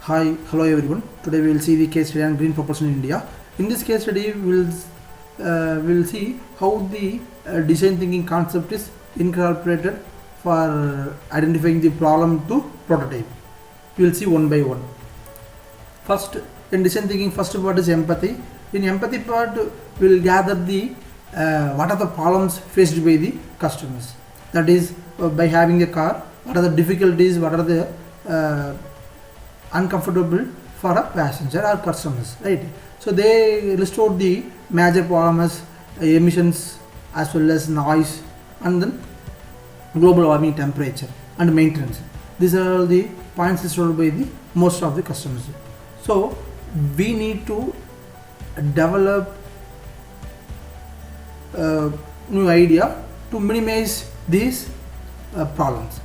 Hi, hello everyone. Today we will see the case study on green propulsion in India. In this case study, we will see how the design thinking concept is incorporated for identifying the problem to prototype. We will see one by one. First, in design thinking, first part is empathy. In empathy part, we will gather the what are the problems faced by the customers. That is, by having a car, what are the difficulties, what are the uncomfortable for a passenger or customers, right? So they list out the major problems, emissions as well as noise, and then global warming, temperature and maintenance. These are all the points listed by the most of the customers. So we need to develop a new idea to minimize these problems.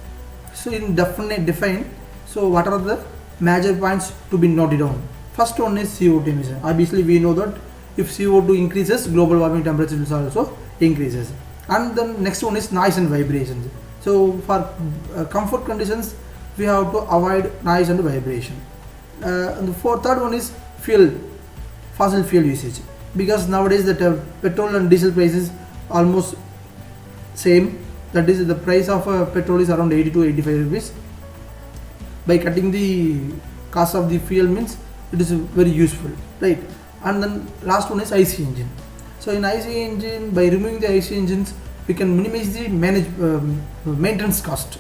So in define, so what are the major points to be noted down? First one is CO2 emission. Obviously we know that if CO2 increases, global warming temperature will also increases. And then next one is noise and vibrations. So for comfort conditions, we have to avoid noise and vibration. And the third one is fossil fuel usage, because nowadays the petrol and diesel prices almost same. That is, the price of petrol is around 80 to 85 rupees. By cutting the cost of the fuel means it is very useful, right? And then last one is IC engine. So in IC engine, by removing the IC engines, we can minimize the maintenance cost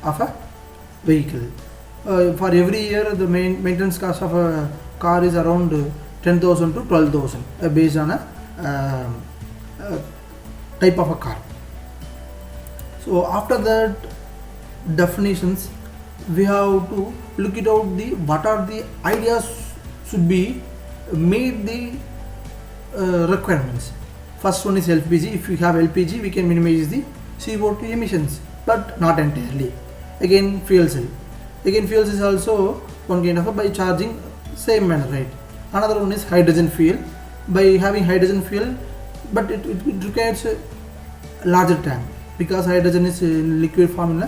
of a vehicle. For every year, the maintenance cost of a car is around 10,000 to 12,000 based on a type of a car. So after that definitions, we have to look it out the what are the ideas should be made the requirements. First one is LPG. If we have LPG, we can minimize the CO2 emissions, but not entirely. Again, fuel cell. Again, fuel cell is also one kind of a by charging same manner, right? Another one is hydrogen fuel. By having hydrogen fuel, but it requires a larger tank, because hydrogen is in liquid form in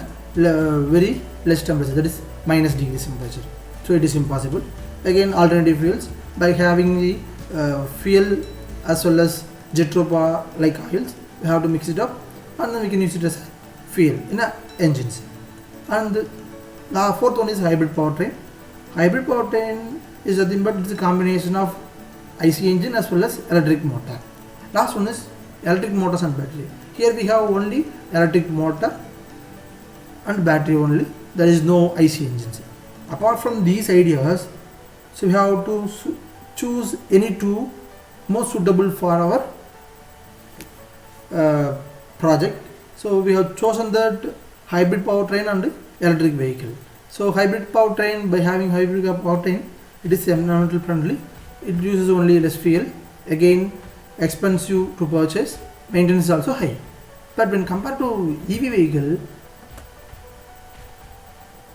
a very less temperature, that is minus degrees temperature, so it is impossible. Again, alternative fuels, by having the fuel as well as jet power like oils, we have to mix it up and then we can use it as fuel in engines. And the fourth one is hybrid powertrain. Hybrid powertrain is nothing but it's a combination of IC engine as well as electric motor. Last one is electric motors and battery. Here we have only electric motor and battery only. There is no IC engines. Apart from these ideas, so we have to choose any two most suitable for our project. So we have chosen that hybrid powertrain and electric vehicle. So hybrid powertrain, by having hybrid powertrain, it is environmental friendly. It uses only less fuel. Again, expensive to purchase. Maintenance is also high. But when compared to EV vehicle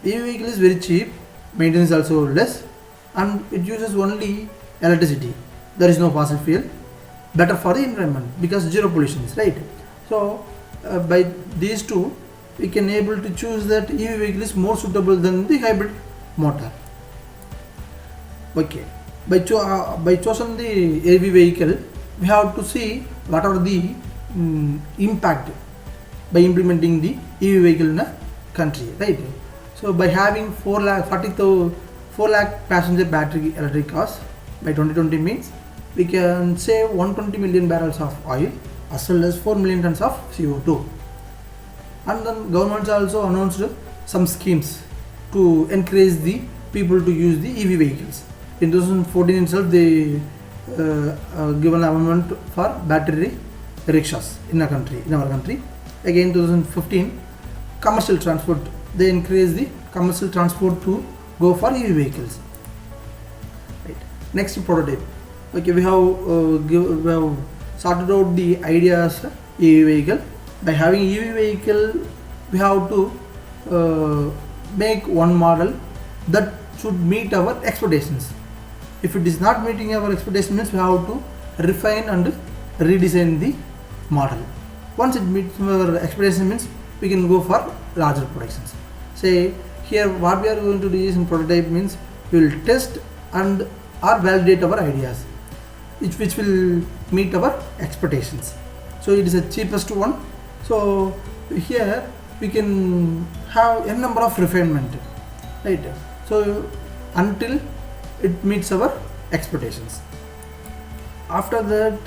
is very cheap, maintenance is also less, and it uses only electricity. There is no fossil fuel. Better for the environment because zero pollution is, right? So by these two, we can able to choose that EV vehicle is more suitable than the hybrid motor. Okay, by choosing the EV vehicle, we have to see what are the impact by implementing the EV vehicle in a country, right? So by having 4 lakh passenger battery electric cars by 2020 means we can save 120 million barrels of oil as well as 4 million tons of CO2. And then governments also announced some schemes to encourage the people to use the EV vehicles. In 2014 itself, they given amendment for battery rickshaws in our country. Again, 2015 commercial transport, they increase the commercial transport to go for EV vehicles. Right. Next, prototype. Okay, we have sorted out the ideas EV vehicle. By having EV vehicle, we have to make one model that should meet our expectations. If it is not meeting our expectations, we have to refine and redesign the model. Once it meets our expectations, means we can go for larger productions. Say here what we are going to do is in prototype means we will test and or validate our ideas, which will meet our expectations. So it is the cheapest one. So here we can have n number of refinement, right? So until it meets our expectations. After that,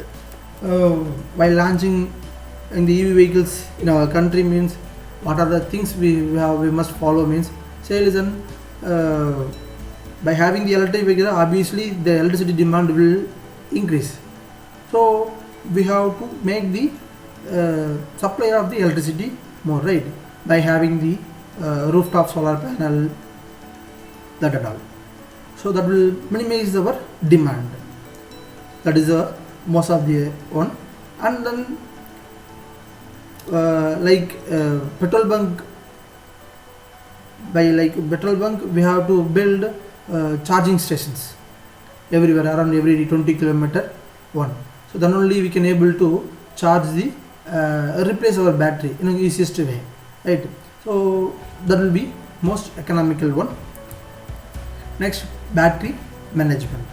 while launching in the EV vehicles in our country, means what are the things we must follow, means say listen, by having the electric vehicle, obviously the electricity demand will increase. So we have to make the supply of the electricity more, right? By having the rooftop solar panel, that and all. So that will minimize our demand. That is the most of the one. And then petrol bunk, we have to build charging stations everywhere, around every 20 kilometer one. So then only we can able to charge the replace our battery in the easiest way, right? So that will be most economical one. Next, battery management.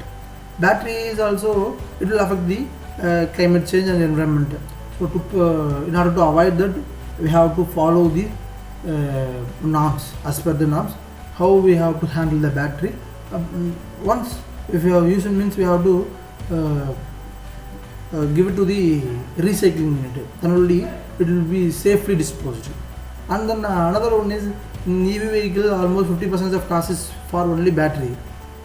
Battery is also, it will affect the climate change and environment. So in order to avoid that, we have to follow the norms, as per the norms, how we have to handle the battery. Once if you have used, means we have to give it to the recycling unit, then only it will be safely disposed. And then another one is, in EV vehicle almost 50% of cost is for only battery.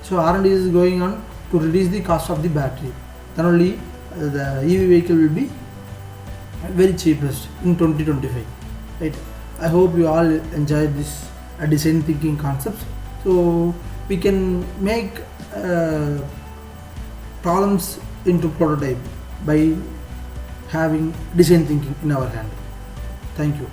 So R&D is going on to reduce the cost of the battery, then only the EV vehicle will be very cheapest in 2025, right? I hope you all enjoyed this design thinking concepts. So we can make problems into prototype by having design thinking in our hand. Thank you.